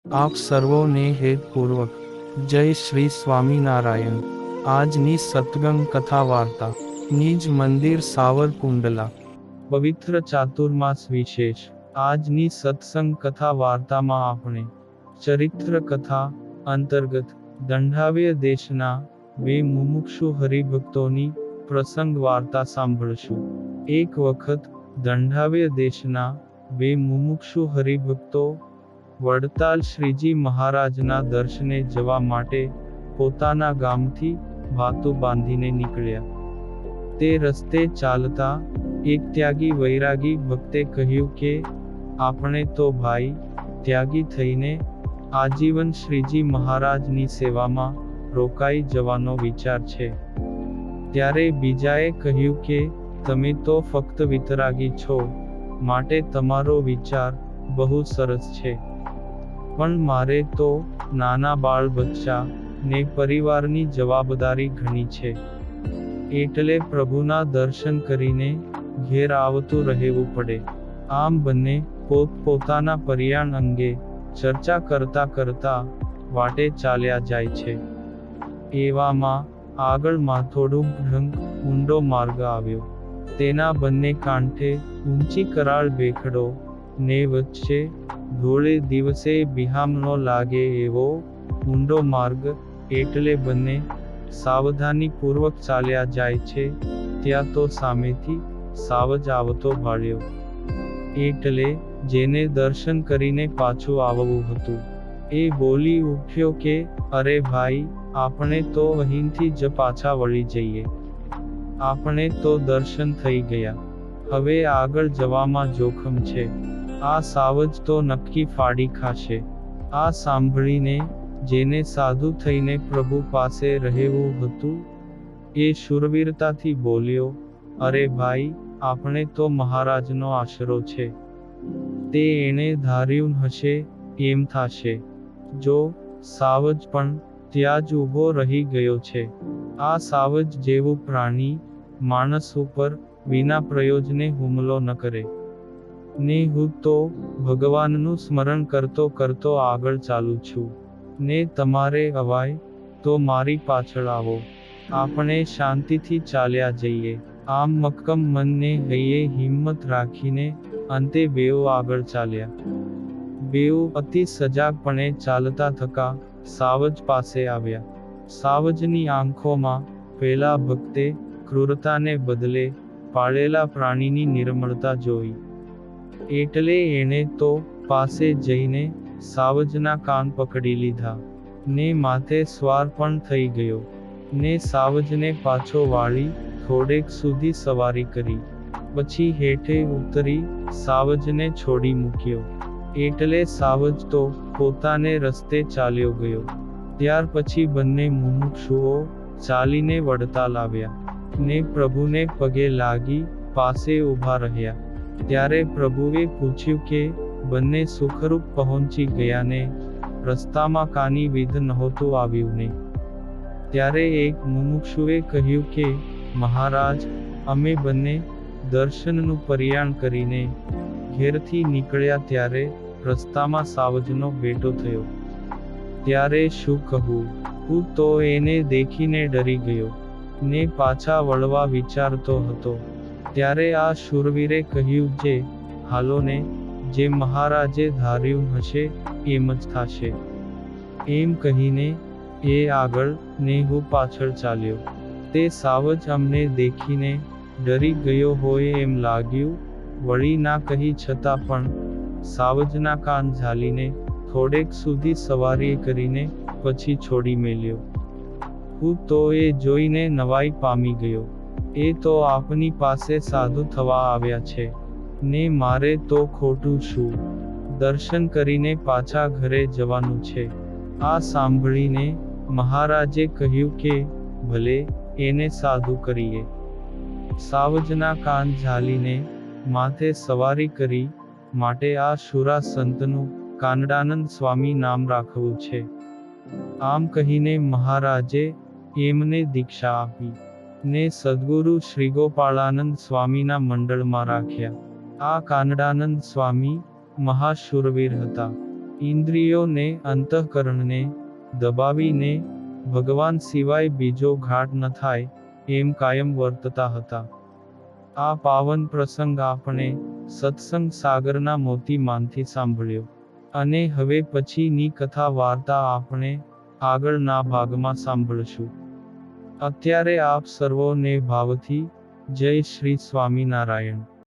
આપ સર્વોને હેતપૂર્વક જય શ્રી સ્વામિનારાયણ। આજની સત્સંગ કથા વાર્તા નિજ મંદિર સાવરકુંડલા પવિત્ર ચાતુર્માસ વિશેષ। આજની સત્સંગ કથા વાર્તામાં આપણે ચરિત્ર કથા અંતર્ગત દંઢાવ્ય દેશના બે મુમુક્ષુ હરિભક્તોની પ્રસંગ વાર્તા સાંભળશું। એક વખત દંઢાવ્ય દેશના બે મુમુક્ષુ હરિભક્તો વડતાલ શ્રીજી મહારાજના દર્શને જવા માટે પોતાના ગામથી વાતું બાંધીને નીકળ્યા। તે રસ્તે ચાલતા એક ત્યાગી વૈરાગી ભક્તે કહ્યું કે આપણે તો ભાઈ ત્યાગી થઈને આજીવન શ્રીજી મહારાજની સેવામાં રોકાઈ જવાનો વિચાર છે। ત્યારે બીજાએ કહ્યું કે તમે તો ફક્ત વિતરાગી છો, માટે તમારો વિચાર બહુ સરસ છે, પણ મારે તો નાના બાળ બચ્ચા ને પરિવારની જવાબદારી ઘણી છે, એટલે પ્રભુના દર્શન કરીને ઘેર આવતું રહેવું પડે। આમ બંને પોતપોતાના પર્યાણ અંગે ચર્ચા કરતા કરતા વાટે ચાલ્યા જાય છે। એવામાં આગળ માથોડું ઢંક ઊંડો માર્ગ આવ્યો। તેના બંને કાંઠે ઊંચી કરાળ બેખડો ને વચ્ચે ધોળે દિવસે બિહામણો લાગે એવો ઊંડો માર્ગ, એટલે બંને સાવધાનીપૂર્વક ચાલ્યા જાય છે। ત્યાં તો સામેથી સાવજ આવતો ભાળ્યો, એટલે જેને દર્શન કરીને પાછું આવવું હતું એ બોલી ઉઠ્યો કે અરે ભાઈ, આપણે તો અહીંથી જ પાછા વળી જઈએ, આપણે તો દર્શન થઈ ગયા, હવે આગળ જવામાં જોખમ છે, આ સાવજ તો નક્કી ફાડી ખાશે। આ સાંભળીને જેને સાધુ થઈને પ્રભુ પાસે રહેવું હતું એ શૂરવીરતાથી બોલ્યો, અરે ભાઈ, આપણે તો મહારાજનો આશરો છે, તે એણે ધાર્યું હશે એમ થાશે। જો સાવજ પણ ત્યાં જ ઊભો રહી ગયો છે। આ સાવજ જેવું પ્રાણી માણસ ઉપર વિના પ્રયોજને હુમલો ન કરે, ને હું તો ભગવાનનું સ્મરણ કરતો કરતો આગળ ચાલું છું, ને તમારે અવાય તો મારી પાછળ આવો, આપણે શાંતિથી ચાલ્યા જઈએ। આમ મક્કમ મનને હૈયે હિંમત રાખીને અંતે બેઉ આગળ ચાલ્યા। બેઉ અતિ સજાગપણે ચાલતા થકા સાવજ પાસે આવ્યા। સાવજની આંખોમાં પેલા ભક્તે ક્રૂરતાને બદલે પાળેલા પ્રાણીની નિર્મળતા જોઈ, એટલે એણે તો પાસે જઈને સાવજના કાન પકડી લીધા, ને માથે સ્વાર પણ થઈ ગયો, ને સાવજને પાછો વાળી થોડેક સુધી સવારી કરી, પછી હેઠે ઉતરી સાવજને છોડી મૂક્યો, એટલે સાવજ તો પોતાને રસ્તે ચાલ્યો ગયો। ત્યાર પછી બંને મુમુક્ષુઓ ચાલીને વડતાલ આવ્યા, ને પ્રભુને પગે લાગી પાસે ઊભા રહ્યા। ત્યારે પ્રભુએ પૂછ્યું કે બંને સુખરૂપ પહોંચી ગયા ને? રસ્તામાં કાની વિધ નહોતું આવ્યું ને? ત્યારે એક મુમુક્ષુએ કહ્યું કે મહારાજ, અમે બંને દર્શનનું પર્યાણ કરીને ઘેરથી નીકળ્યા ત્યારે રસ્તામાં સાવજનો ભેટો થયો। ત્યારે શું કહું, હું તો એને દેખીને ડરી ગયો, ને પાછા વળવા વિચારતો હતો। ત્યારે આ શૂરવીરે કહ્યું, જે હાલો ને, જે મહારાજે ધાર્યું હશે એમ જ થાશે। એમ કહીને એ આગળ ને હું પાછળ ચાલ્યો। તે સાવજ અમને દેખીને ડરી ગયો હોય એમ લાગ્યું, વળી ના કહી છતાં પણ સાવજના કાન ઝાલીને થોડેક સુધી સવારી કરીને પછી છોડી મેલ્યો। હું તો એ જોઈને નવાઈ પામી ગયો, એ તો આપની પાસે સાધુ થવા આવ્યા છે, ને મારે તો ખોટું શું? દર્શન કરીને પાછા ઘરે જવાનું છે। આ સાંભળીને મહારાજે કહ્યું કે ભલે, એને સાધુ કરીએ। સાવજના કાન ઝાલીને માથે સવારી કરી માટે આ શુરા સંતનું કાનડાનંદ સ્વામી નામ રાખવું છે। આમ કહીને મહારાજે એમને દીક્ષા આપી, ને સદ્ગુરુ શ્રીગોપાળાનંદ સ્વામીના મંડળમાં રાખ્યા। આ કાનડાનંદ સ્વામી મહાશૂરવીર હતા, ઇન્દ્રિયોને અંતઃકરણને દબાવીને ભગવાન સિવાય બીજો ઘાટ ન થાય એમ કાયમ વર્તતા હતા. આ પાવન પ્રસંગ આપણે સત્સંગ સાગરના મોતીમાંથી સાંભળ્યો. અને હવે પછીની કથા વાર્તા આપણે આગળના ભાગમાં સાંભળશું. અત્યારે આપ સર્વોને ભાવથી જય શ્રી સ્વામિનારાયણ.